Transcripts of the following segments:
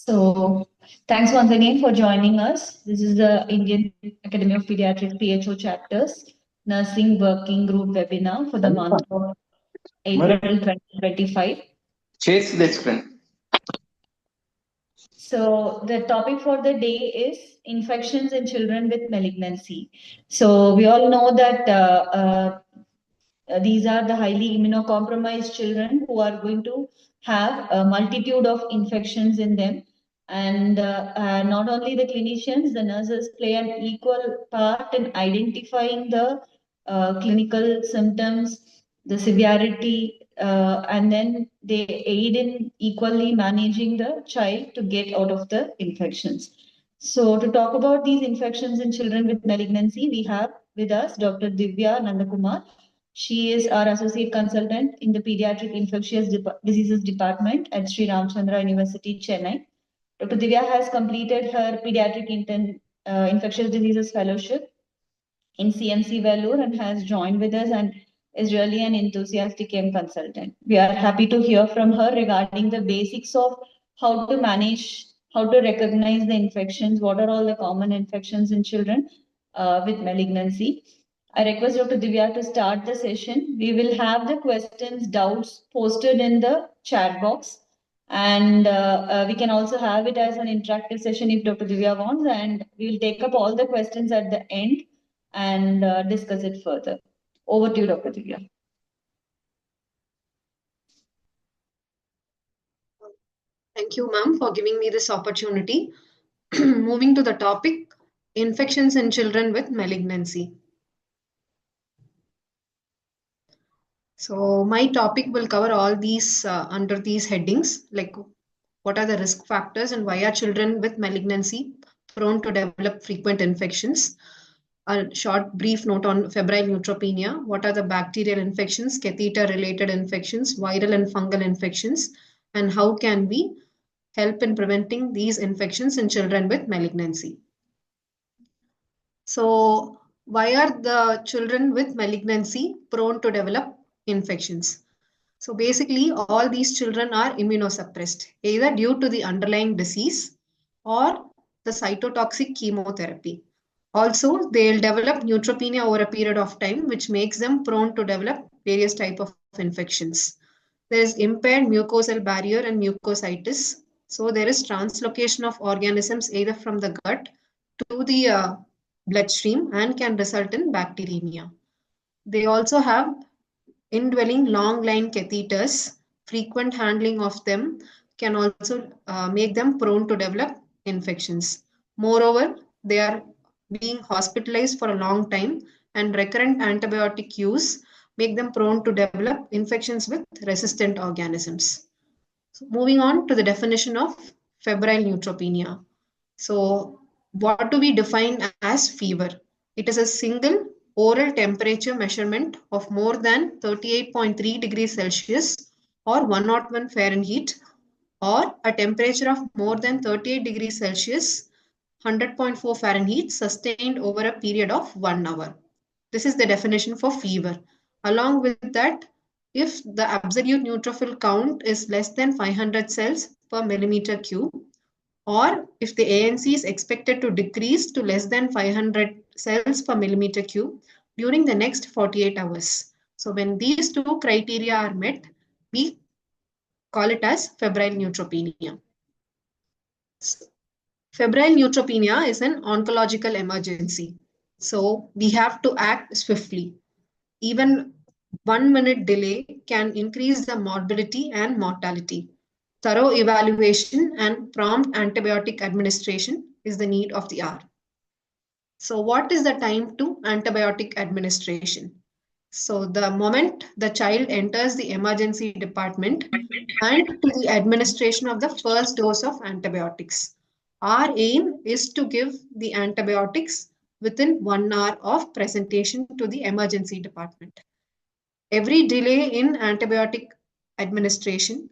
So, thanks once again for joining us. This is the Indian Academy of Pediatrics PHO chapters nursing working group webinar for the month of April 2025. Chase the screen. So, the topic for the day is infections in children with malignancy. So, we all know that these are the highly immunocompromised children who are going to have a multitude of infections in them. And not only the clinicians, the nurses play an equal part in identifying the clinical symptoms, the severity, and then they aid in equally managing the child to get out of the infections. So, to talk about these infections in children with malignancy, we have with us Dr. Divya Nandakumar. She is our associate consultant in the Pediatric Infectious Diseases Department at Sri Ramchandra University, Chennai. Dr. Divya has completed her Pediatric Infectious Diseases Fellowship in CMC Vellore and has joined with us and is really an enthusiastic M consultant. We are happy to hear from her regarding the basics of how to manage, how to recognize the infections, what are all the common infections in children with malignancy. I request Dr. Divya to start the session. We will have the questions, doubts posted in the chat box. And we can also have it as an interactive session if Dr. Divya wants. And we will take up all the questions at the end and discuss it further. Over to you, Dr. Divya. Thank you, ma'am, for giving me this opportunity. Moving to the topic, infections in children with malignancy. So my topic will cover all these under these headings, like what are the risk factors and why are children with malignancy prone to develop frequent infections. A short brief note on febrile neutropenia. What are the bacterial infections, catheter-related infections, viral and fungal infections, and how can we help in preventing these infections in children with malignancy? So, why are the children with malignancy prone to develop infections? So, basically, all these children are immunosuppressed, either due to the underlying disease or the cytotoxic chemotherapy. Also, they'll develop neutropenia over a period of time, which makes them prone to develop various types of infections. There is impaired mucosal barrier and mucositis. So there is translocation of organisms either from the gut to the bloodstream and can result in bacteremia. They also have indwelling long line catheters. Frequent handling of them can also make them prone to develop infections. Moreover, they are being hospitalized for a long time and recurrent antibiotic use make them prone to develop infections with resistant organisms. So moving on to the definition of febrile neutropenia. So what do we define as fever? It is a single oral temperature measurement of more than 38.3 degrees Celsius or 101 Fahrenheit, or a temperature of more than 38 degrees Celsius, 100.4 Fahrenheit, sustained over a period of 1 hour. This is the definition for fever. Along with that, if the absolute neutrophil count is less than 500 cells per millimeter cube, or if the ANC is expected to decrease to less than 500 cells per millimeter cube during the next 48 hours. So when these two criteria are met, we call it as febrile neutropenia. Febrile neutropenia is an oncological emergency. So we have to act swiftly. Even 1 minute delay can increase the morbidity and mortality. Thorough evaluation and prompt antibiotic administration is the need of the hour. So what is the time to antibiotic administration? So the moment the child enters the emergency department and to the administration of the first dose of antibiotics. Our aim is to give the antibiotics within 1 hour of presentation to the emergency department. Every delay in antibiotic administration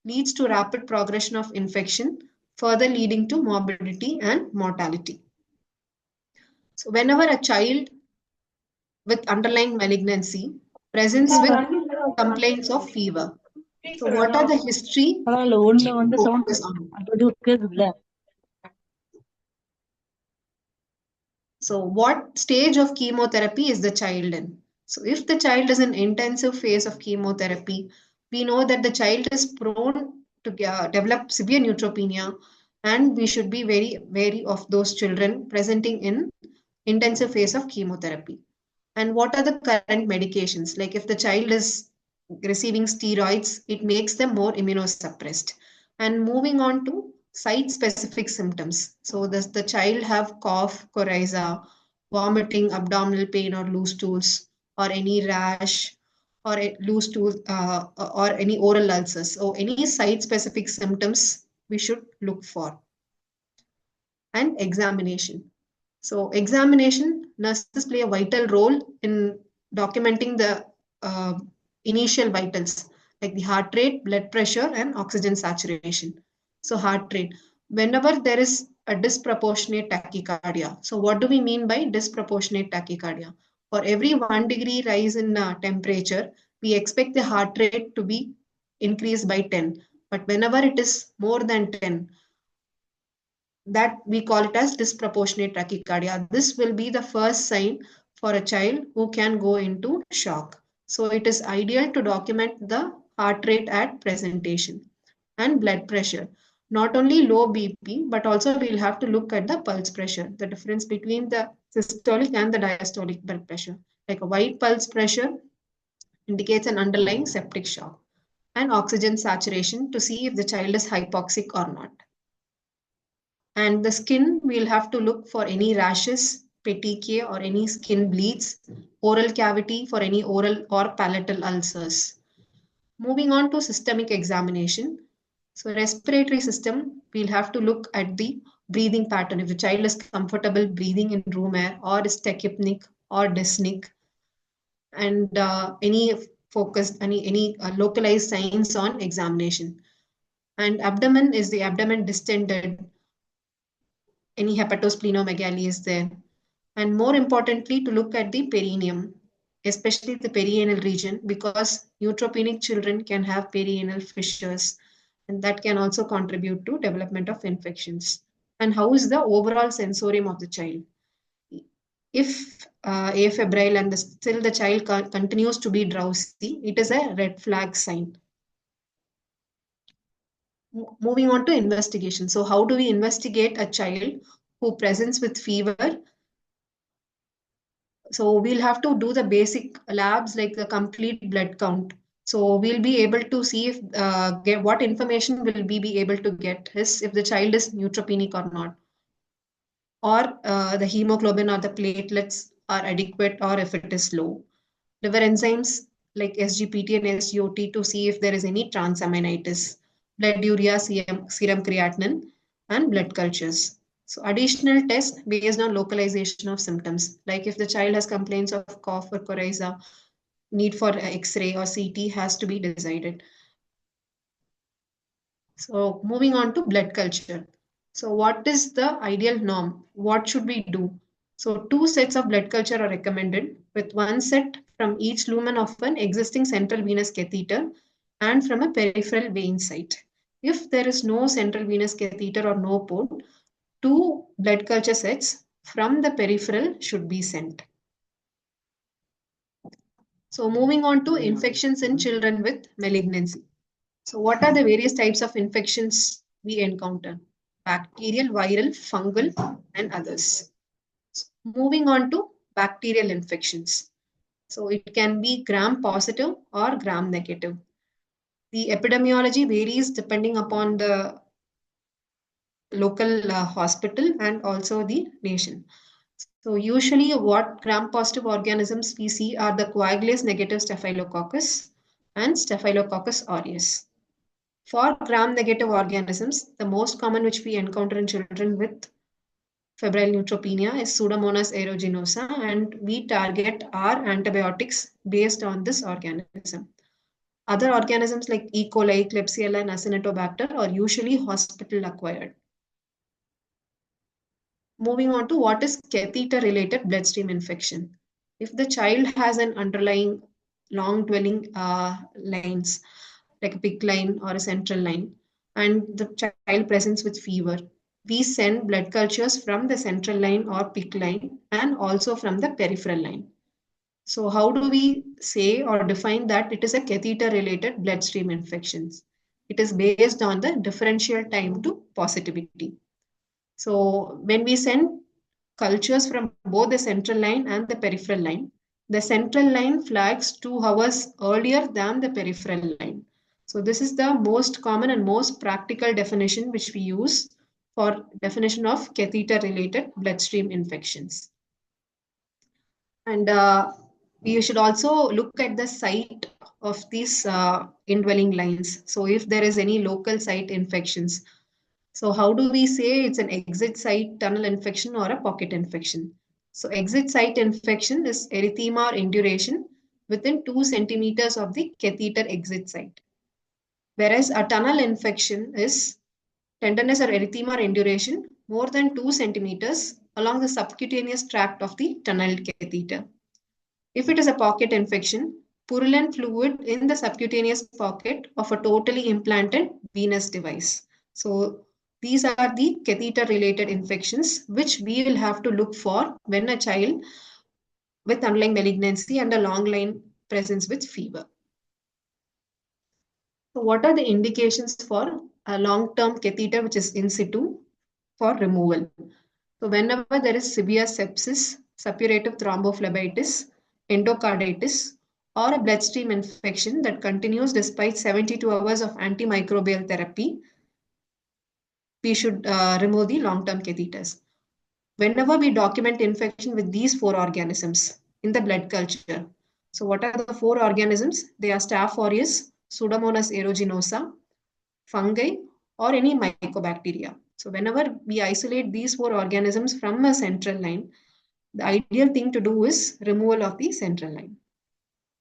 leads to rapid progression of infection, further leading to morbidity and mortality. So whenever a child with underlying malignancy presents with complaints of fever, So what are the history focus on? So what stage of chemotherapy is the child in? So if the child is in intensive phase of chemotherapy, we know that the child is prone to develop severe neutropenia, and we should be very wary of those children presenting in intensive phase of chemotherapy. And what are the current medications? Like if the child is receiving steroids, it makes them more immunosuppressed. And moving on to site-specific symptoms. So does the child have cough, coryza, vomiting, abdominal pain or loose stools, or any rash, or loose stools, or any oral ulcers? So any site-specific symptoms we should look for. And examination. So examination, nurses play a vital role in documenting the uh, initial vitals like the heart rate, blood pressure, and oxygen saturation. So heart rate, whenever there is a disproportionate tachycardia. So what do we mean by disproportionate tachycardia? For every 1 degree rise in temperature, we expect the heart rate to be increased by 10. But whenever it is more than 10, that we call it as disproportionate tachycardia. This will be the first sign for a child who can go into shock. So it is ideal to document the heart rate at presentation and blood pressure. Not only low BP, but also we'll have to look at the pulse pressure, the difference between the systolic and the diastolic blood pressure. Like a white pulse pressure indicates an underlying septic shock, and oxygen saturation to see if the child is hypoxic or not. And the skin, we'll have to look for any rashes, petechiae, or any skin bleeds, oral cavity for any oral or palatal ulcers. Moving on to systemic examination. So respiratory system, we'll have to look at the breathing pattern. If the child is comfortable breathing in room air or is tachypnic or dyspneic, and any focused, any localized signs on examination. And abdomen, is the abdomen distended, any hepatosplenomegaly is there. And more importantly, to look at the perineum, especially the perianal region, because neutropenic children can have perianal fissures, and that can also contribute to development of infections. And how is the overall sensorium of the child? If afebrile and still the child continues to be drowsy, it is a red flag sign. Moving on to investigation. So how do we investigate a child who presents with fever? So we'll have to do the basic labs like the complete blood count. So we'll be able to see if get what information will we be able to get is if the child is neutropenic or not, or the hemoglobin or the platelets are adequate or if it is low. Liver enzymes like SGPT and SGOT to see if there is any transaminitis, blood urea, serum creatinine, and blood cultures. So additional tests based on localization of symptoms, like if the child has complaints of cough or coryza, need for X-ray or CT has to be decided. So moving on to blood culture. So what is the ideal norm? What should we do? So two sets of blood culture are recommended, with one set from each lumen of an existing central venous catheter and from a peripheral vein site. If there is no central venous catheter or no port, two blood culture sets from the peripheral should be sent. So moving on to infections in children with malignancy. So what are the various types of infections we encounter? Bacterial, viral, fungal, and others. Moving on to bacterial infections. So it can be gram positive or gram negative. The epidemiology varies depending upon the local hospital and also the nation. So usually what gram-positive organisms we see are the coagulase negative Staphylococcus and Staphylococcus aureus. For gram-negative organisms, the most common which we encounter in children with febrile neutropenia is Pseudomonas aeruginosa, and we target our antibiotics based on this organism. Other organisms like E. coli, Klebsiella, and Acinetobacter are usually hospital-acquired. Moving on to what is catheter-related bloodstream infection. If the child has an underlying long-dwelling lines, like a PICC line or a central line, and the child presents with fever, we send blood cultures from the central line or PICC line and also from the peripheral line. So how do we say or define that it is a catheter-related bloodstream infections? It is based on the differential time to positivity. So when we send cultures from both the central line and the peripheral line, the central line flags 2 hours earlier than the peripheral line. So this is the most common and most practical definition which we use for definition of catheter-related bloodstream infections. And you should also look at the site of these indwelling lines. So if there is any local site infections, so how do we say it's an exit site tunnel infection or a pocket infection? So exit site infection is erythema or induration within 2 centimeters of the catheter exit site. Whereas a tunnel infection is tenderness or erythema or induration more than 2 centimeters along the subcutaneous tract of the tunnel catheter. If it is a pocket infection, purulent fluid in the subcutaneous pocket of a totally implanted venous device. So these are the catheter-related infections which we will have to look for when a child with underlying malignancy and a long line presents with fever. So what are the indications for a long-term catheter which is in situ for removal? So whenever there is severe sepsis, suppurative thrombophlebitis, endocarditis, or a bloodstream infection that continues despite 72 hours of antimicrobial therapy, we should remove the long-term catheters. Whenever we document infection with these 4 organisms in the blood culture, so what are the 4 organisms? They are Staph aureus, Pseudomonas aeruginosa, fungi, or any mycobacteria. So whenever we isolate these 4 organisms from a central line, the ideal thing to do is removal of the central line,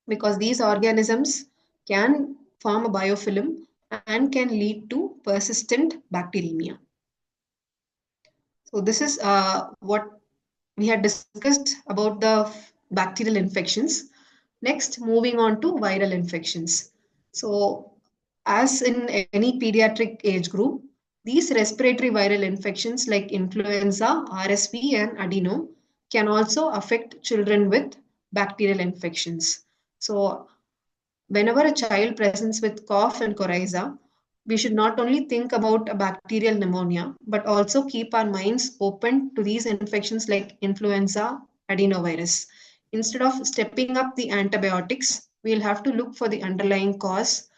because these organisms can form a biofilm and can lead to persistent bacteremia. So this is what we had discussed about the bacterial infections. Next, moving on to viral infections. So as in any pediatric age group, these respiratory viral infections like influenza, RSV, and adeno can also affect children with bacterial infections. So whenever a child presents with cough and coryza, we should not only think about a bacterial pneumonia, but also keep our minds open to these infections like influenza, adenovirus. Instead of stepping up the antibiotics, we'll have to look for the underlying cause,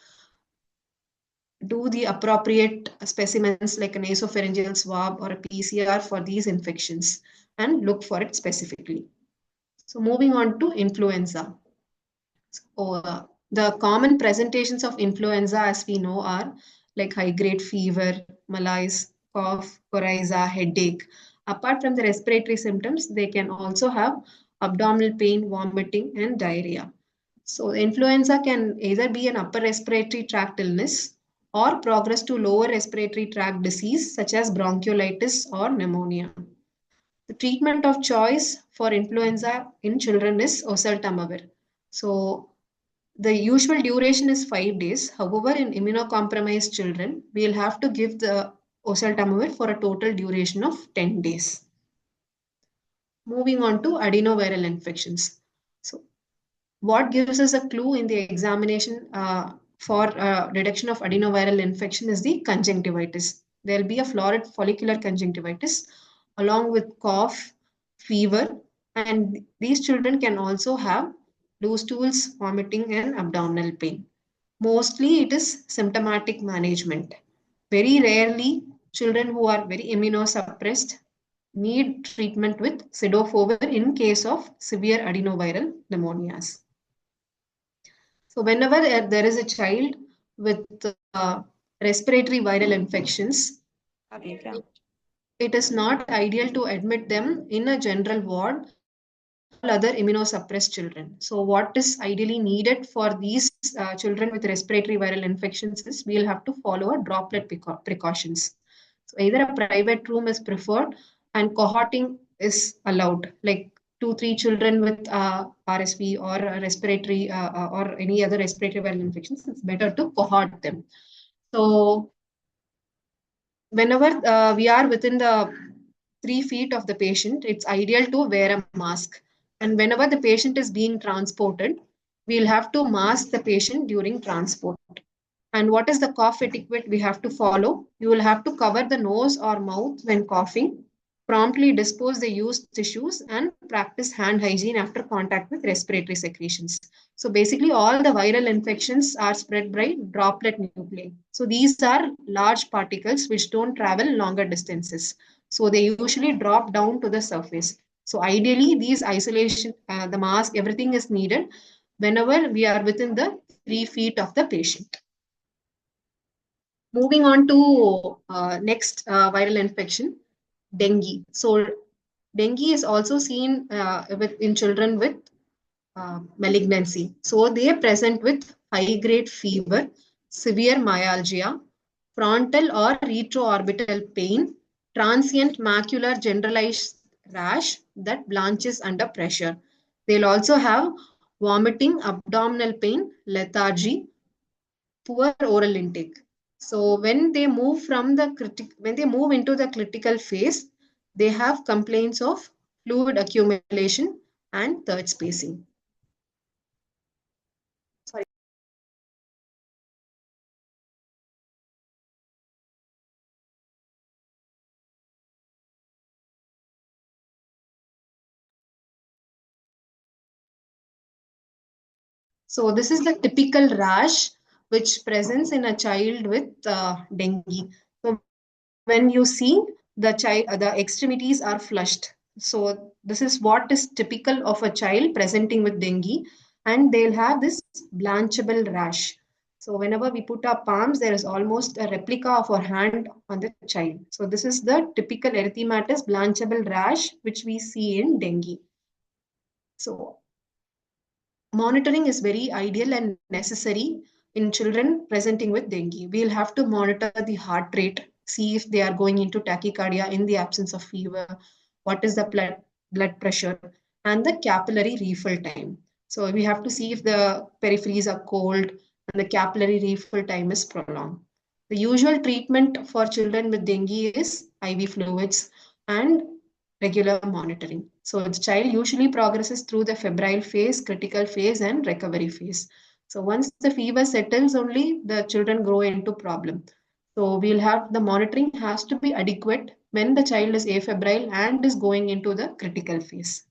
do the appropriate specimens like a nasopharyngeal swab or a PCR for these infections and look for it specifically. So moving on to influenza. The common presentations of influenza, as we know, are like high-grade fever, malaise, cough, coryza, headache. Apart from the respiratory symptoms, they can also have abdominal pain, vomiting, and diarrhea. So influenza can either be an upper respiratory tract illness or progress to lower respiratory tract disease such as bronchiolitis or pneumonia. The treatment of choice for influenza in children is oseltamivir. So the usual duration is 5 days. However, in immunocompromised children, we'll have to give the oseltamivir for a total duration of 10 days. Moving on to adenoviral infections. So what gives us a clue in the examination for detection of adenoviral infection is the conjunctivitis. There will be a florid follicular conjunctivitis along with cough, fever, and these children can also have loose stools, vomiting, and abdominal pain. Mostly it is symptomatic management. Very rarely, children who are very immunosuppressed need treatment with cidofovir in case of severe adenoviral pneumonias. So whenever there is a child with respiratory viral infections, it is not ideal to admit them in a general ward like all other immunosuppressed children. So what is ideally needed for these children with respiratory viral infections is we'll have to follow a droplet precautions. So either a private room is preferred and cohorting is allowed, like 2-3 children with RSV or respiratory or any other respiratory viral infections, it's better to cohort them. So whenever we are within the 3 feet of the patient, it's ideal to wear a mask. And whenever the patient is being transported, we'll have to mask the patient during transport. And what is the cough etiquette we have to follow? You will have to cover the nose or mouth when coughing, promptly dispose the used tissues, and practice hand hygiene after contact with respiratory secretions. So basically, all the viral infections are spread by droplet nuclei. So these are large particles which don't travel longer distances. So they usually drop down to the surface. So ideally, these isolation, the mask, everything is needed whenever we are within the 3 feet of the patient. Moving on to next viral infection, dengue. So dengue is also seen in children with malignancy. So they are present with high-grade fever, severe myalgia, frontal or retroorbital pain, transient macular generalized rash that blanches under pressure. They'll also have vomiting, abdominal pain, lethargy, poor oral intake. So when they move into the critical phase, they have complaints of fluid accumulation and third spacing. Sorry. So this is the typical rash which presents in a child with dengue. So when you see the extremities are flushed. So this is what is typical of a child presenting with dengue, and they'll have this blanchable rash. So whenever we put our palms, there is almost a replica of our hand on the child. So this is the typical erythematous blanchable rash which we see in dengue. So monitoring is very ideal and necessary in children presenting with dengue. We'll have to monitor the heart rate, see if they are going into tachycardia in the absence of fever, what is the blood pressure, and the capillary refill time. So we have to see if the peripheries are cold and the capillary refill time is prolonged. The usual treatment for children with dengue is IV fluids and regular monitoring. So the child usually progresses through the febrile phase, critical phase, and recovery phase. So once the fever settles, only the children grow into problem. So we'll have the monitoring has to be adequate when the child is afebrile and is going into the critical phase.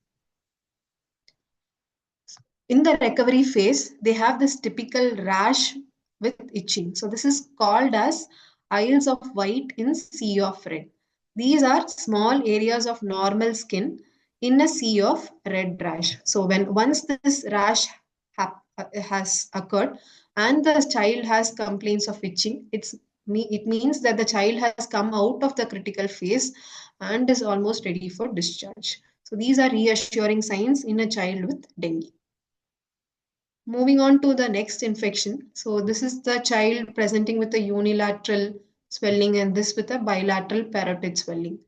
In the recovery phase, they have this typical rash with itching. So this is called as isles of white in sea of red. These are small areas of normal skin in a sea of red rash. So once this rash has occurred and the child has complaints of itching, it means that the child has come out of the critical phase and is almost ready for discharge. So these are reassuring signs in a child with dengue. Moving on to the next infection. So this is the child presenting with a unilateral swelling and this with a bilateral parotid swelling.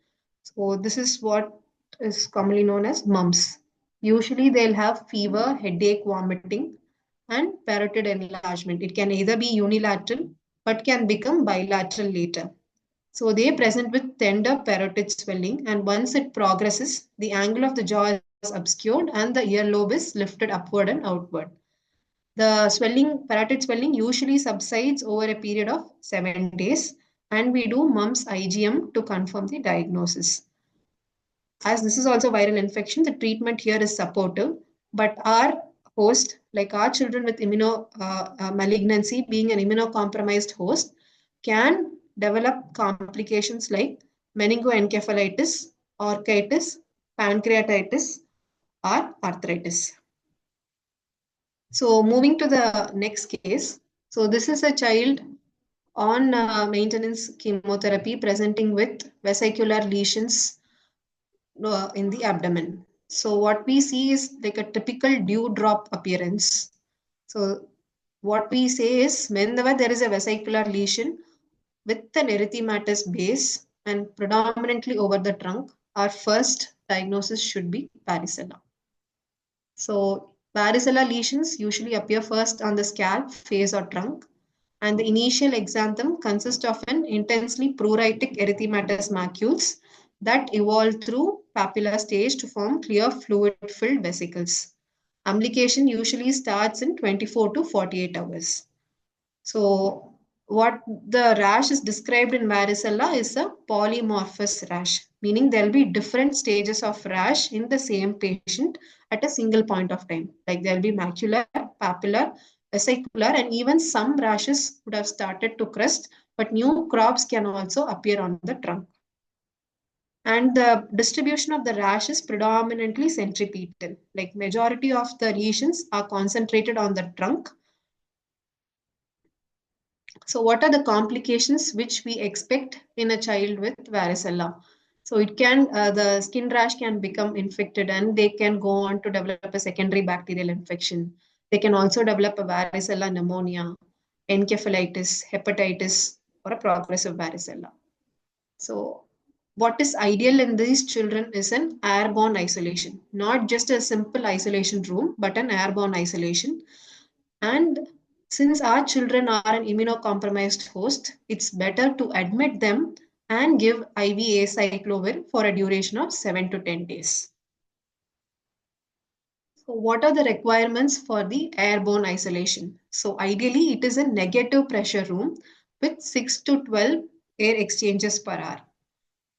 So this is what is commonly known as mumps. Usually they'll have fever, headache, vomiting, and parotid enlargement. It can either be unilateral but can become bilateral later. So they present with tender parotid swelling, and once it progresses, the angle of the jaw is obscured and the earlobe is lifted upward and outward. The parotid swelling usually subsides over a period of 7 days, and we do mumps IgM to confirm the diagnosis. As this is also viral infection, the treatment here is supportive, but our host, like our children with malignancy, being an immunocompromised host, can develop complications like meningoencephalitis, orchitis, pancreatitis, or arthritis. So moving to the next case. So this is a child on maintenance chemotherapy presenting with vesicular lesions in the abdomen. So what we see is like a typical dewdrop appearance. So what we say is whenever there is a vesicular lesion with an erythematous base and predominantly over the trunk, our first diagnosis should be varicella. So varicella lesions usually appear first on the scalp, face, or trunk. And the initial exanthem consists of an intensely pruritic erythematous macules that evolve through papilla stage to form clear fluid-filled vesicles. Amplification usually starts in 24 to 48 hours. So, what the rash is described in varicella is a polymorphous rash, meaning there'll be different stages of rash in the same patient at a single point of time. Like there'll be macular, papillar, vesicular, and even some rashes would have started to crest, but new crops can also appear on the trunk. And the distribution of the rash is predominantly centripetal. Like majority of the lesions are concentrated on the trunk. So, what are the complications which we expect in a child with varicella? So, the skin rash can become infected and they can go on to develop a secondary bacterial infection. They can also develop a varicella pneumonia, encephalitis, hepatitis, or a progressive varicella. So, what is ideal in these children is an airborne isolation, not just a simple isolation room, but an airborne isolation. And since our children are an immunocompromised host, it's better to admit them and give IV acyclovir for a duration of 7 to 10 days. So, what are the requirements for the airborne isolation? So, ideally, it is a negative pressure room with 6 to 12 air exchanges per hour.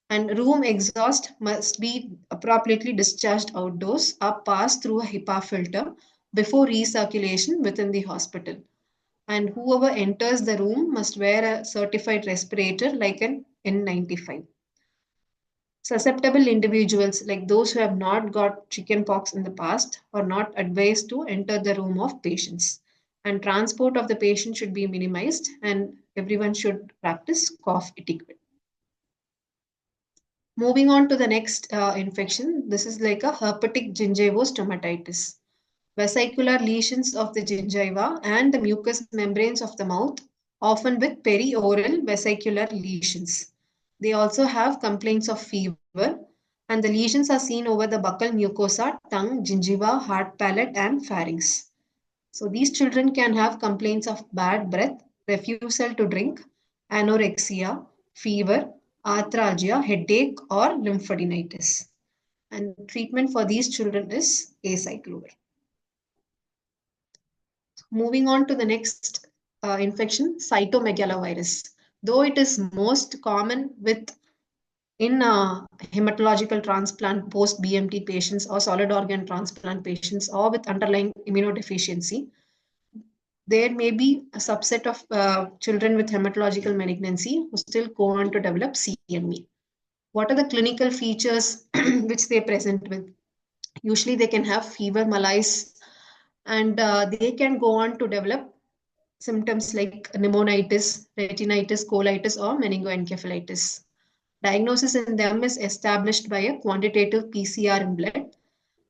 And room exhaust must be appropriately discharged outdoors or passed through a HEPA filter before recirculation within the hospital. And whoever enters the room must wear a certified respirator like an N95. Susceptible individuals, like those who have not got chickenpox in the past, are not advised to enter the room of patients. And transport of the patient should be minimized, and everyone should practice cough etiquette. Moving on to the next infection, this is like a herpetic gingivostomatitis. Vesicular lesions of the gingiva and the mucous membranes of the mouth, often with perioral vesicular lesions. They also have complaints of fever, and the lesions are seen over the buccal mucosa, tongue, gingiva, hard palate, and pharynx. So these children can have complaints of bad breath, refusal to drink, anorexia, fever, arthralgia, headache, or lymphadenitis. And treatment for these children is acyclovir. Moving on to the next infection, cytomegalovirus. Though it is most common in hematological transplant post BMT patients or solid organ transplant patients or with underlying immunodeficiency, there may be a subset of children with hematological malignancy who still go on to develop CME. What are the clinical features which they present with? Usually they can have fever, malaise, and they can go on to develop symptoms like pneumonitis, retinitis, colitis, or meningoencephalitis. Diagnosis in them is established by a quantitative PCR in blood,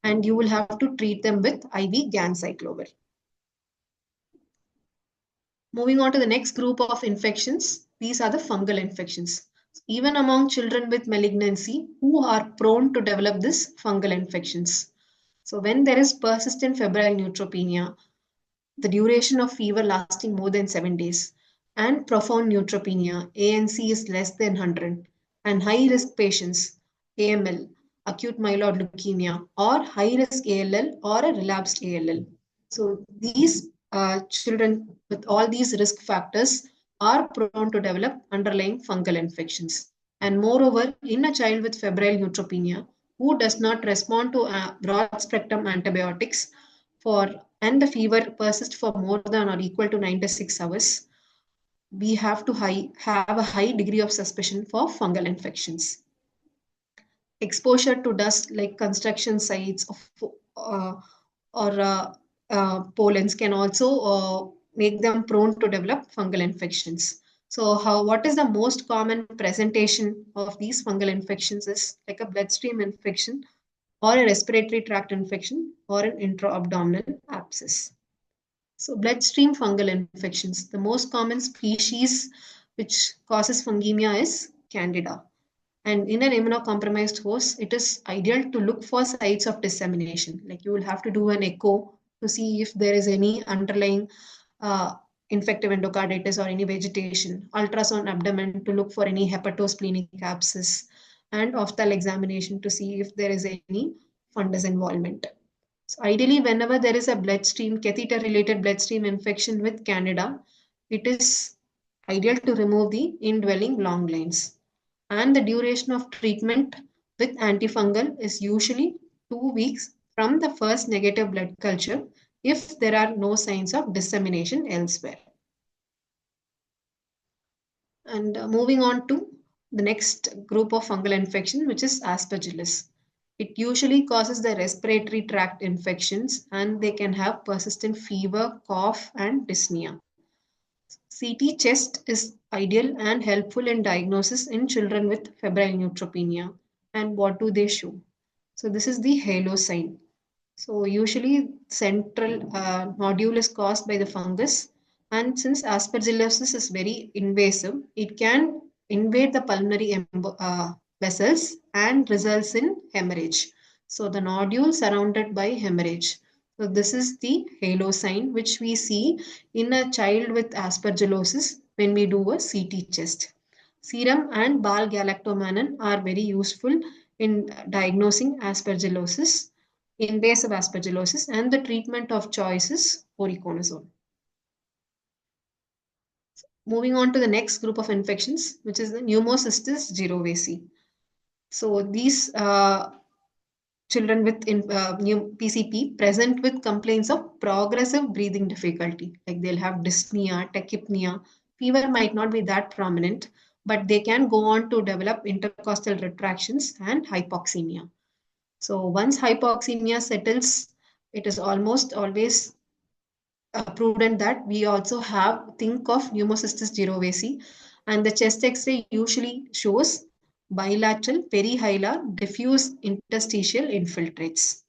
and you will have to treat them with IV ganciclovir. Moving on to the next group of infections, these are the fungal infections. Even among children with malignancy who are prone to develop this fungal infections. So when there is persistent febrile neutropenia, the duration of fever lasting more than 7 days, and profound neutropenia, ANC is less than 100, and high risk patients, AML, acute myeloid leukemia, or high risk ALL or a relapsed ALL. So these children with all these risk factors are prone to develop underlying fungal infections. And moreover, in a child with febrile neutropenia who does not respond to broad spectrum antibiotics for and the fever persists for more than or equal to 96 hours, we have to have a high degree of suspicion for fungal infections. Exposure to dust like construction sites uh, or pollens can also make them prone to develop fungal infections. So what is the most common presentation of these fungal infections is like a bloodstream infection or a respiratory tract infection or an intra-abdominal abscess. So bloodstream fungal infections, the most common species which causes fungemia is Candida. And in an immunocompromised host, it is ideal to look for sites of dissemination. Like you will have to do an echo to see if there is any underlying uh, infective endocarditis or any vegetation, ultrasound abdomen to look for any hepatosplenic abscess, and ophthal examination to see if there is any fundus involvement. So ideally, whenever there is a bloodstream, catheter-related bloodstream infection with Candida, it is ideal to remove the indwelling long lines. And the duration of treatment with antifungal is usually 2 weeks from the first negative blood culture if there are no signs of dissemination elsewhere. And moving on to the next group of fungal infection, which is Aspergillus. It usually causes the respiratory tract infections and they can have persistent fever, cough, and dyspnea. CT chest is ideal and helpful in diagnosis in children with febrile neutropenia. And what do they show? So this is the halo sign. So usually central nodule is caused by the fungus, and since aspergillosis is very invasive, it can invade the pulmonary vessels and results in hemorrhage. So the nodule surrounded by hemorrhage. So this is the halo sign which we see in a child with aspergillosis when we do a CT chest. Serum and ball galactomannan are very useful in diagnosing aspergillosis, invasive aspergillosis, and the treatment of choice is voriconazole. Moving on to the next group of infections, which is the pneumocystis jirovecii. So these children with PCP present with complaints of progressive breathing difficulty, like they'll have dyspnea, tachypnea. Fever might not be that prominent, but they can go on to develop intercostal retractions and hypoxemia. So once hypoxemia settles, it is almost always prudent that we also think of pneumocystis jirovecii, and the chest X-ray usually shows bilateral perihilar diffuse interstitial infiltrates.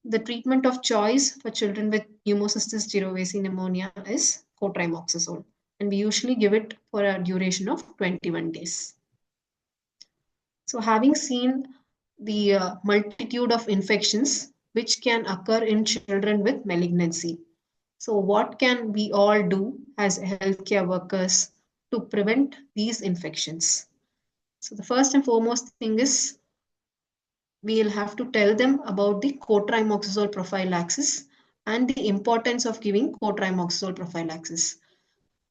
The treatment of choice for children with pneumocystis jirovecii pneumonia is cotrimoxazole, and we usually give it for a duration of 21 days. So having seen the multitude of infections which can occur in children with malignancy, so what can we all do as healthcare workers to prevent these infections? So the first and foremost thing is we'll have to tell them about the cotrimoxazole prophylaxis and the importance of giving cotrimoxazole prophylaxis.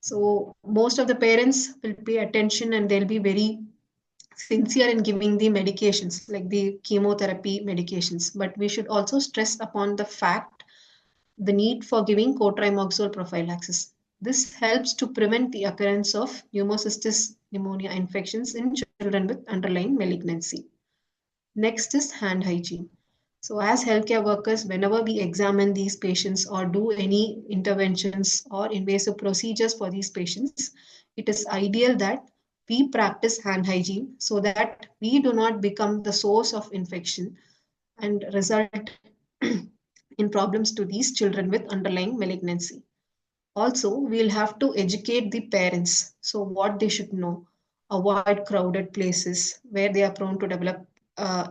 So most of the parents will pay attention and they'll be very sincere in giving the medications like the chemotherapy medications, but we should also stress upon the fact the need for giving cotrimoxazole prophylaxis. This helps to prevent the occurrence of pneumocystis pneumonia infections in children with underlying malignancy. Next is hand hygiene. So as healthcare workers, whenever we examine these patients or do any interventions or invasive procedures for these patients, it is ideal that we practice hand hygiene so that we do not become the source of infection and result in problems to these children with underlying malignancy. Also, we'll have to educate the parents. So what they should know, avoid crowded places where they are prone to develop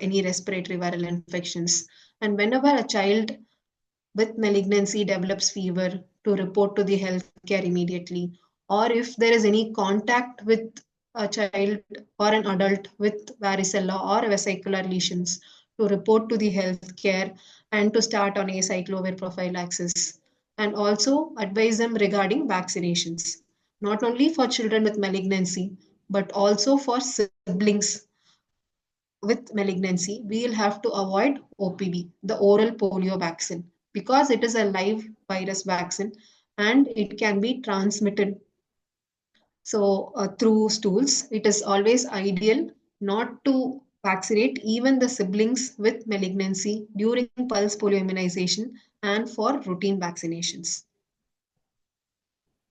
any respiratory viral infections. And whenever a child with malignancy develops fever, to report to the healthcare immediately. Or if there is any contact with a child or an adult with varicella or vesicular lesions, to report to the healthcare and to start on acyclovir prophylaxis. And also advise them regarding vaccinations, not only for children with malignancy, but also for siblings with malignancy. We'll have to avoid OPV, the oral polio vaccine, because it is a live virus vaccine and it can be transmitted. So through stools, it is always ideal not to vaccinate even the siblings with malignancy during pulse polio immunization and for routine vaccinations.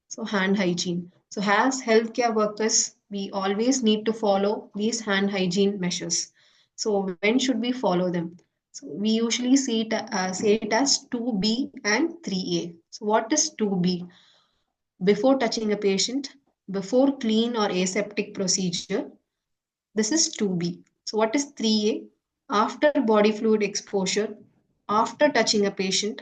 So hand hygiene. So as healthcare workers, we always need to follow these hand hygiene measures. So when should we follow them? So we usually say it as 2B and 3A. So what is 2B? Before touching a patient, before clean or aseptic procedure, This is 2B. So what is 3A? After body fluid exposure, after touching a patient,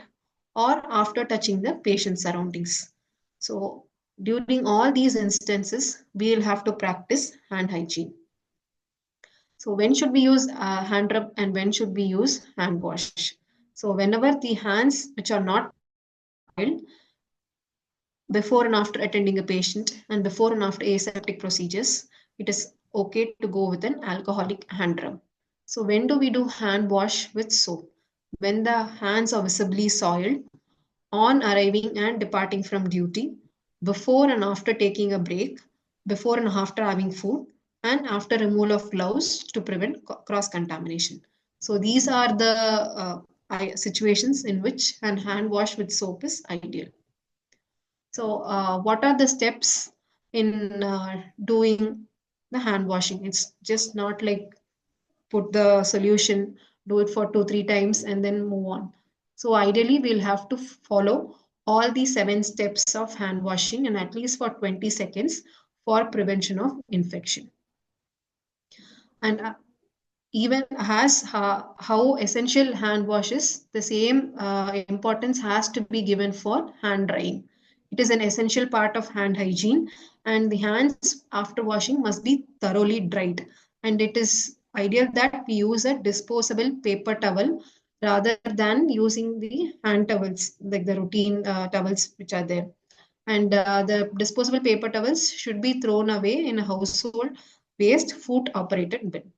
or after touching the patient surroundings. So during all these instances, we will have to practice hand hygiene. So when should we use hand rub and when should we use hand wash? So whenever the hands which are not soiled before and after attending a patient and before and after aseptic procedures, it is okay to go with an alcoholic hand rub. So when do we do hand wash with soap? When the hands are visibly soiled, on arriving and departing from duty, before and after taking a break, before and after having food, and after removal of gloves to prevent cross contamination. So these are the situations in which an hand wash with soap is ideal. So, what are the steps in doing the hand washing? It's just not like put the solution, do it for 2, 3 times, and then move on. So, ideally, we'll have to follow all the 7 steps of hand washing and at least for 20 seconds for prevention of infection. And even has how essential hand wash is, the same importance has to be given for hand drying. It is an essential part of hand hygiene, and the hands after washing must be thoroughly dried. And it is ideal that we use a disposable paper towel rather than using the hand towels, like the routine towels which are there. And the disposable paper towels should be thrown away in a household waste food operated bin.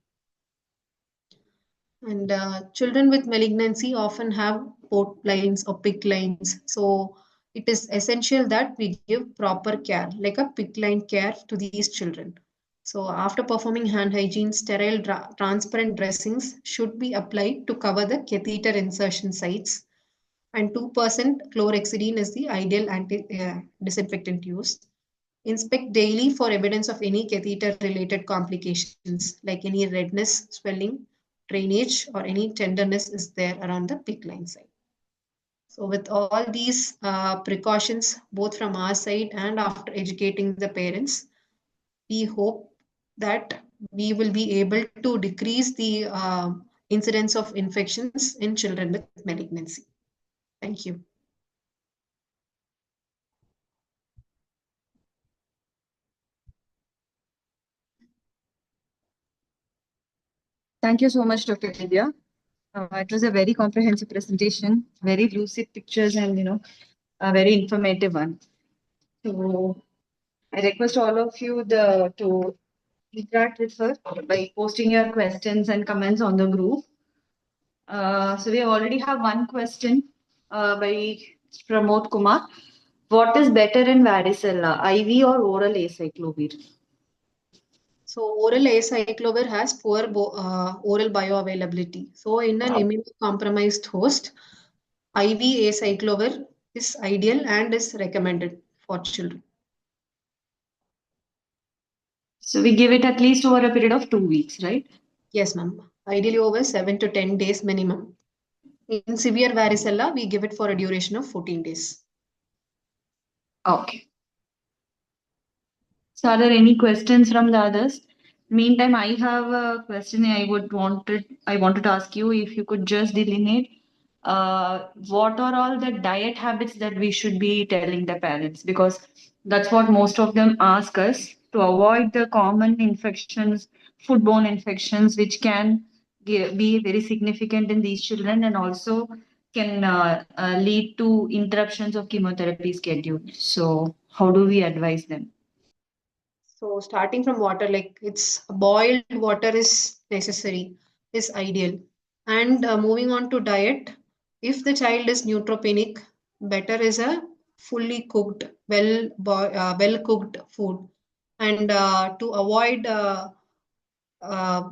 And children with malignancy often have port lines or PIC lines. So it is essential that we give proper care, like a PIC line care to these children. So after performing hand hygiene, sterile transparent dressings should be applied to cover the catheter insertion sites. And 2% chlorhexidine is the ideal disinfectant used. Inspect daily for evidence of any catheter related complications like any redness, swelling, drainage, or any tenderness is there around the PIC line site. So, with all these precautions, both from our side and after educating the parents, we hope that we will be able to decrease the incidence of infections in children with malignancy. Thank you. Thank you so much, Dr. Divya. It was a very comprehensive presentation, very lucid pictures, and a very informative one. So I request all of you to interact with her by posting your questions and comments on the group. So we already have one question by Pramod Kumar. What is better in varicella, IV or oral acyclovir? So oral acyclovir has poor oral bioavailability. So in an immunocompromised host, IV acyclovir is ideal and is recommended for children. So we give it at least over a period of 2 weeks, right? Yes, ma'am. Ideally over 7 to 10 days minimum. In severe varicella, we give it for a duration of 14 days. Okay. So are there any questions from the others? Meantime, I have a question I wanted to ask you if you could just delineate what are all the diet habits that we should be telling the parents, because that's what most of them ask us to avoid the common infections, foodborne infections, which can be very significant in these children and also can lead to interruptions of chemotherapy schedule. So how do we advise them? So starting from water, like it's boiled water is necessary, is ideal. And moving on to diet, if the child is neutropenic, better is a fully cooked, well cooked food. And to avoid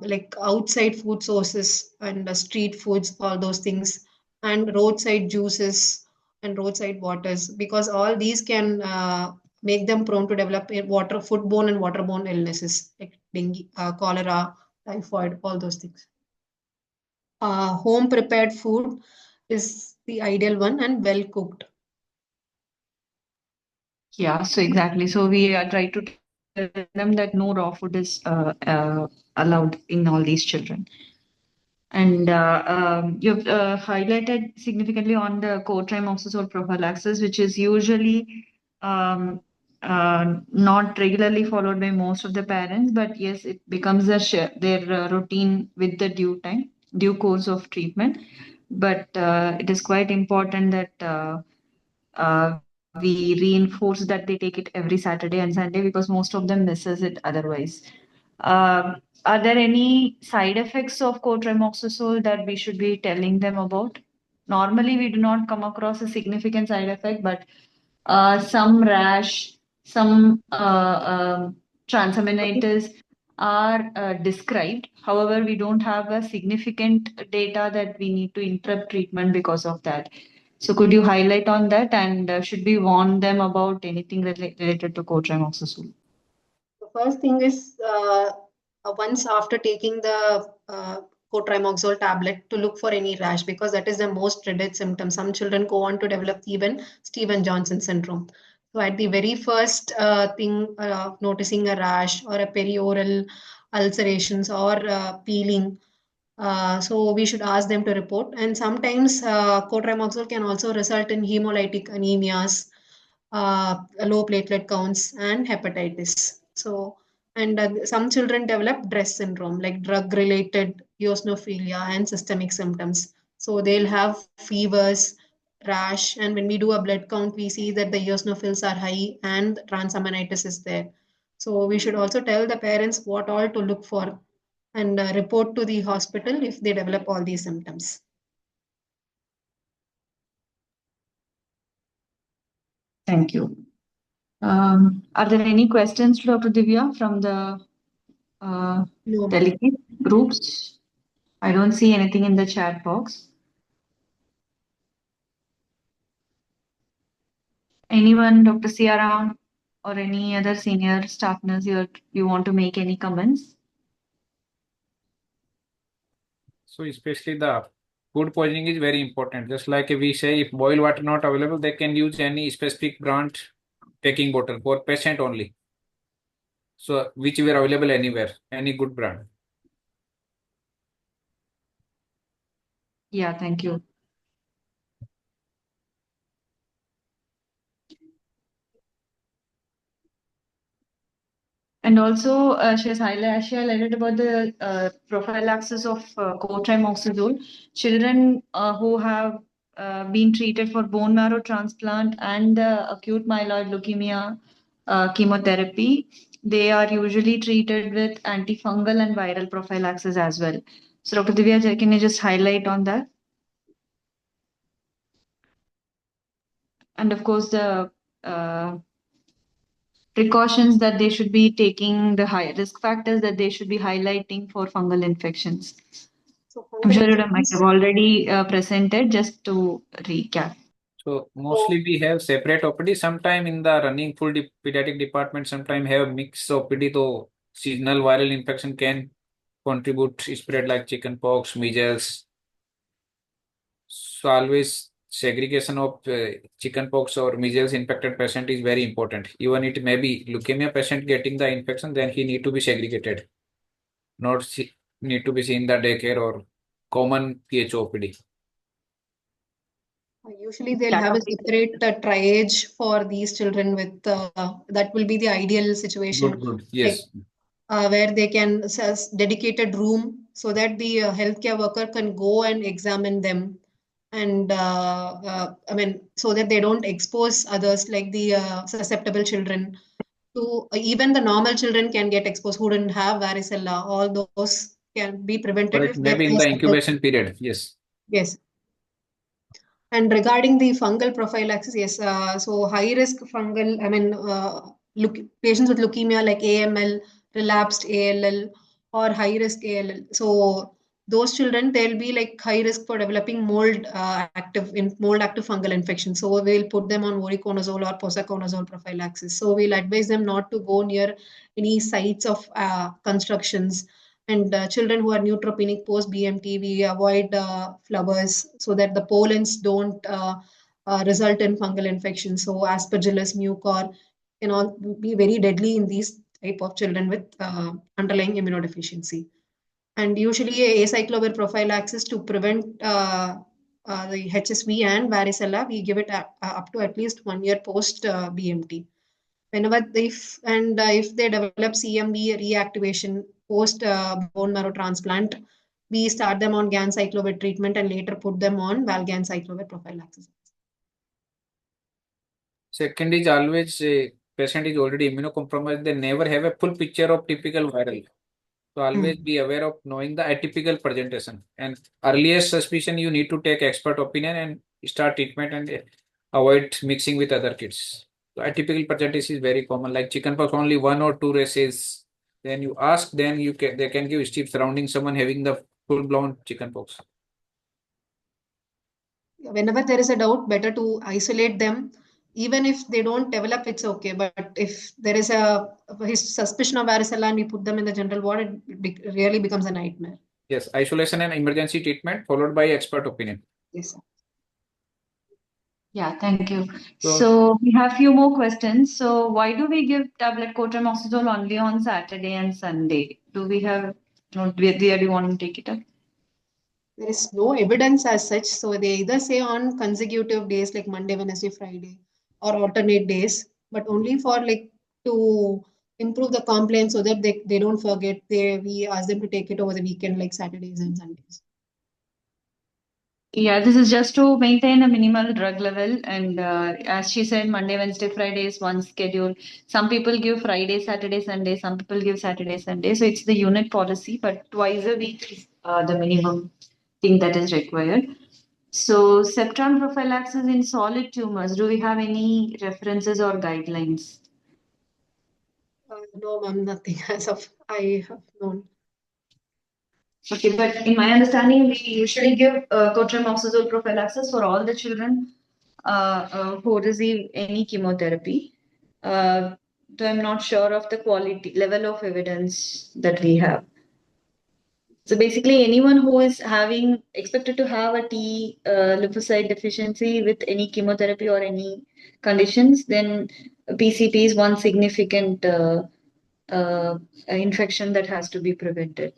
like outside food sources and street foods, all those things, and roadside juices and roadside waters, because all these can make them prone to develop foodborne and waterborne illnesses like dengue, cholera, typhoid, all those things. Home prepared food is the ideal one and well cooked. Yeah, so exactly. So we are trying to tell them them that no raw food is allowed in all these children. And you've highlighted significantly on the co-trimoxazole prophylaxis, which is usually um, not regularly followed by most of the parents, but yes, it becomes their routine with the due course of treatment. But it is quite important that we reinforce that they take it every Saturday and Sunday because most of them misses it otherwise. Are there any side effects of cotrimoxazole that we should be telling them about? Normally, we do not come across a significant side effect, but some rash, some transaminitis are described. However, we don't have a significant data that we need to interrupt treatment because of that. So, could you highlight on that, and should we warn them about anything related to cotrimoxazole? The first thing is once after taking the cotrimoxazole tablet to look for any rash because that is the most dreaded symptom. Some children go on to develop even Stevens-Johnson syndrome. So at the very first thing, noticing a rash or a perioral ulcerations or peeling, so we should ask them to report. And sometimes cotrimoxazole can also result in hemolytic anemias, low platelet counts, and hepatitis. So, and some children develop DRESS syndrome, like drug-related eosinophilia and systemic symptoms. So they'll have fevers, rash, and when we do a blood count, we see that the eosinophils are high and transaminitis is there. So we should also tell the parents what all to look for and report to the hospital if they develop all these symptoms. Thank you. Are there any questions to Dr. Divya from the No, ma'am. delegate groups? I don't see anything in the chat box. Anyone, Dr. Siaram, or any other senior staff nurse here, you want to make any comments? So especially the food poisoning is very important. Just like we say, if boiled water not available, they can use any specific brand taking bottle for patient only. So which were available anywhere, any good brand. Yeah, thank you. And also, she highlighted about the prophylaxis of cotrimoxazole. Children who have been treated for bone marrow transplant and acute myeloid leukemia chemotherapy, they are usually treated with antifungal and viral prophylaxis as well. So, Dr. Divya, can you just highlight on that? And of course, the precautions that they should be taking, the high risk factors that they should be highlighting for fungal infections. So I'm fungal sure you might infections. have already presented, just to recap. So mostly we have separate OPD. Sometime in the running full pediatric department, sometime have mixed OPD. So seasonal viral infection can contribute spread like chickenpox, measles. So always segregation of chickenpox or measles infected patient is very important. Even it may be leukemia patient getting the infection, then he need to be segregated, not need to be seen in the daycare or common PHOPD. Usually they'll have a separate triage for these children with that will be the ideal situation. Good, yes. Like, where they can dedicated room so that the healthcare worker can go and examine them and I mean so that they don't expose others like the susceptible children to even the normal children can get exposed who didn't have varicella. All those can be prevented But if they're maybe in the first. incubation period, yes. Yes. And regarding the fungal prophylaxis, yes, so high risk fungal, I mean, look, patients with leukemia like AML, relapsed ALL, or high risk ALL. So those children, they'll be like high risk for developing mold active fungal infection. So we'll put them on voriconazole or posaconazole prophylaxis. So we'll advise them not to go near any sites of constructions and children who are neutropenic post BMT, we avoid flowers so that the pollens don't result in fungal infection. So aspergillus, mucor can all be very deadly in these type of children with underlying immunodeficiency. And usually acyclovir prophylaxis to prevent the HSV and varicella, we give it up to at least 1 year post BMT. Whenever if they develop CMV reactivation post bone marrow transplant, we start them on ganciclovir treatment and later put them on valganciclovir prophylaxis. Second is always patient is already immunocompromised. They never have a full picture of typical viral. So always be aware of knowing the atypical presentation. And earliest suspicion, you need to take expert opinion and start treatment and avoid mixing with other kids. So atypical presentation is very common. Like chickenpox, only 1 or 2 races. Then you ask, then they can give steps surrounding someone having the full blown chickenpox. Whenever there is a doubt, better to isolate them. Even if they don't develop, it's okay. But if there is a suspicion of varicella and we put them in the general ward, it really becomes a nightmare. Yes, isolation and emergency treatment followed by expert opinion. Yes, sir. Yeah, thank you. So- So we have few more questions. So why do we give tablet cotrimoxazole only on Saturday and Sunday? Do we have, no, do you want to take it up? There is no evidence as such. So they either say on consecutive days like Monday, Wednesday, Friday, or alternate days, but only for like to improve the compliance so that they don't forget. We ask them to take it over the weekend like Saturdays and Sundays. Yeah, this is just to maintain a minimal drug level. And as she said, Monday, Wednesday, Friday is one schedule. Some people give Friday, Saturday, Sunday. Some people give Saturday, Sunday. So it's the unit policy, but twice a week is the minimum thing that is required. So septron prophylaxis in solid tumors, do we have any references or guidelines? No, ma'am, nothing as of I have known. Okay, but in my understanding, we usually give cotrimoxazole prophylaxis for all the children who receive any chemotherapy. Though I'm not sure of the quality level of evidence that we have. So basically, anyone who is having expected to have a T lymphocyte deficiency with any chemotherapy or any conditions, then PCP is one significant infection that has to be prevented.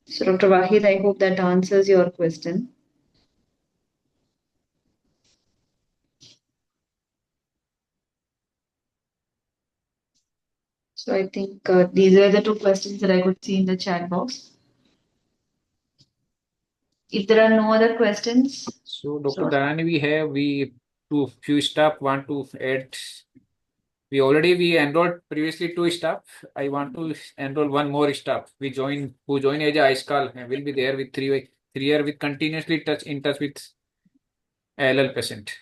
So, Dr. Wahid, I hope that answers your question. So, I think these were the two questions that I could see in the chat box. If there are no other questions, So Dr. Dayani, we two few staff want to add. We enrolled previously 2 staff. I want to enroll one more staff. Who join as a ISCAL and will be there with 3 year with continuously in touch with ALL patient.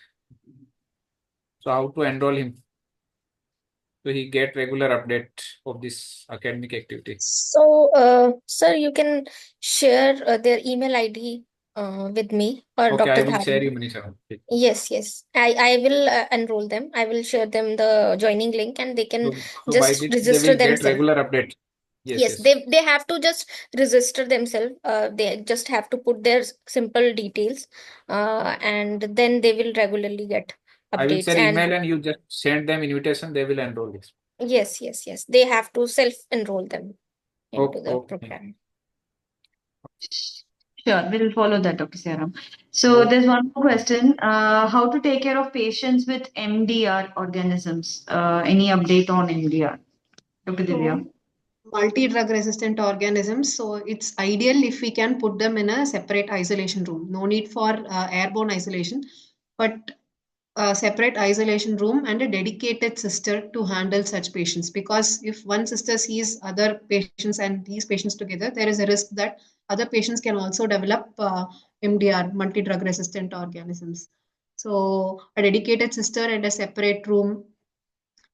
So how to enroll him? So he get regular update of this academic activity. So, sir, you can share their email ID with me or Okay, I Dr. will share Dhari. you Manisha. Okay. Yes. I will enroll them. I will share them the joining link and they can So by just this they register will get themselves. regular update. Yes, Yes, yes. they have to just register themselves. They just have to put their simple details, and then they will regularly get I will updates. share And email and you just send them invitation. They will enroll this. yes, they have to self-enroll them into the Okay. program. sure, we'll follow that, Dr. Siaram. So there's one more question. How to take care of patients with MDR organisms? Any update on MDR? Dr. Divya. Multi-drug resistant organisms. So it's ideal if we can put them in a separate isolation room. No need for airborne isolation, but a separate isolation room and a dedicated sister to handle such patients. Because if one sister sees other patients and these patients together, there is a risk that other patients can also develop MDR, multi-drug resistant organisms. So a dedicated sister and a separate room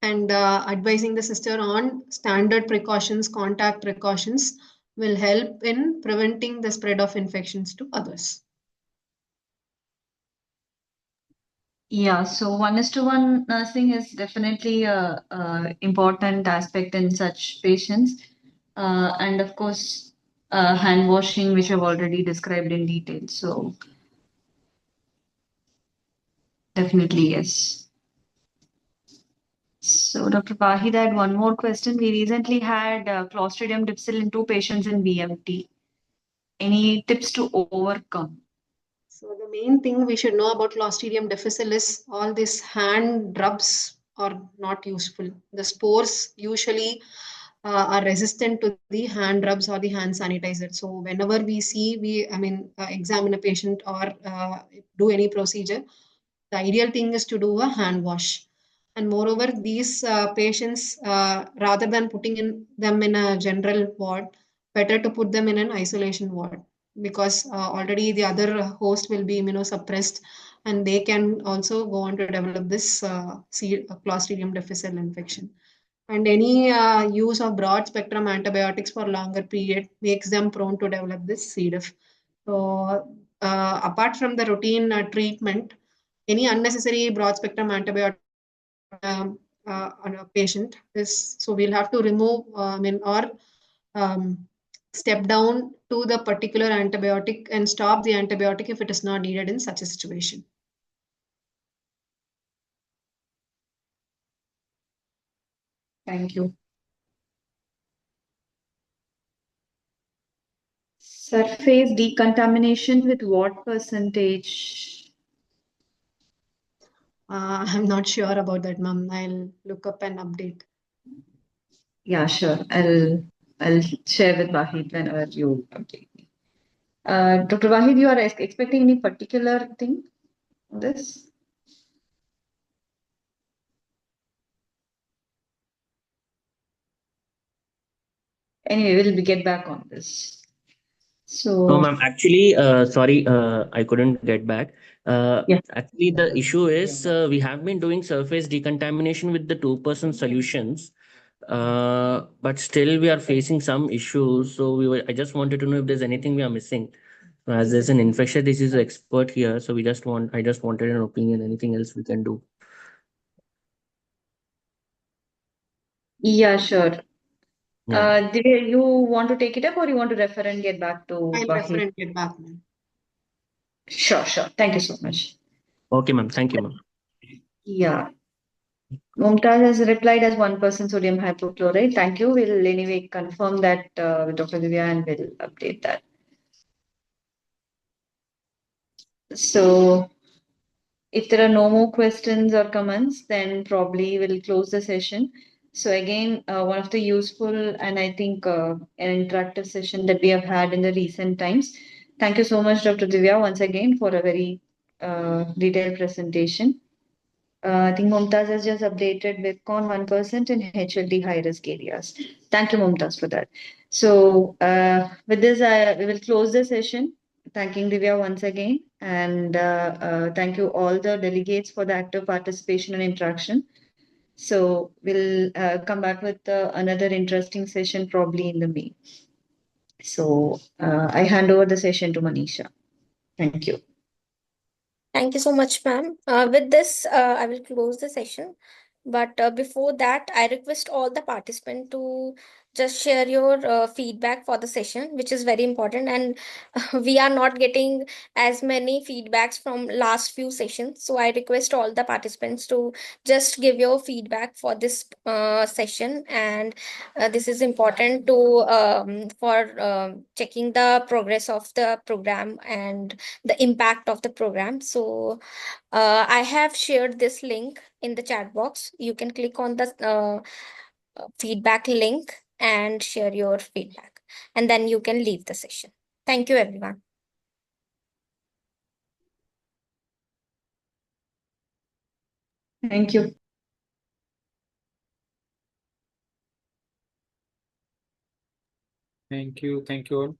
and advising the sister on standard precautions, contact precautions will help in preventing the spread of infections to others. Yeah, so 1:1 nursing is definitely a important aspect in such patients. And of course, hand washing, which I've already described in detail. So definitely, yes. So, Dr. Pahid, I had one more question. We recently had Clostridium difficile in 2 patients in BMT. Any tips to overcome? So the main thing we should know about Clostridium difficile is all these hand rubs are not useful. The spores usually are resistant to the hand rubs or the hand sanitizer. So whenever we see, examine a patient or do any procedure, the ideal thing is to do a hand wash. And moreover, these patients, rather than putting them in a general ward, better to put them in an isolation ward because already the other host will be immunosuppressed and they can also go on to develop this Clostridium difficile infection. And any use of broad spectrum antibiotics for longer period makes them prone to develop this C. diff. So apart from the routine treatment, any unnecessary broad spectrum antibiotic on a patient is so we'll have to remove or um, step down to the particular antibiotic and stop the antibiotic if it is not needed in such a situation. Thank you. Surface decontamination with what percentage? I'm not sure about that, ma'am. I'll look up and update. Yeah, sure. I'll share with Wahid whenever you update me. Dr. Wahid, you are expecting any particular thing on this? Anyway, we'll get back on this. No, So, ma'am. Actually, sorry, I couldn't get back. yeah. Actually, the issue is we have been doing surface decontamination with the 2% solutions, but still we are facing some issues. So I just wanted to know if there's anything we are missing. As there's an infectious disease expert here, so I just wanted an opinion. Anything else we can do? Yeah, sure. Yeah. You want to take it up or you want to refer and get back to I'll refer Wahid? and get back, ma'am. Sure, sure. Thank you so much. Okay, ma'am. Thank you, ma'am. Yeah. Mumtaz has replied as 1% sodium hypochlorite. Thank you. We'll anyway confirm that with Dr. Divya and we'll update that. So, if there are no more questions or comments, then probably we'll close the session. So again, one of the useful and I think an interactive session that we have had in the recent times. Thank you so much, Dr. Divya, once again for a very detailed presentation. I think Mumtaz has just updated with con 1% in HLD high risk areas. Thank you, Mumtaz, for that. So with this, we will close the session. Thanking Divya once again. And thank you all the delegates for the active participation and interaction. So we'll come back with another interesting session probably in the May. So I hand over the session to Manisha. Thank you. Thank you so much, ma'am. With this, I will close the session. But before that, I request all the participants to just share your feedback for the session, which is very important. And we are not getting as many feedbacks from last few sessions. So I request all the participants to just give your feedback for this session. And this is important to for checking the progress of the program and the impact of the program. So I have shared this link in the chat box. You can click on the feedback link and share your feedback, and then you can leave the session. Thank you, everyone. Thank you. Thank you. Thank you all.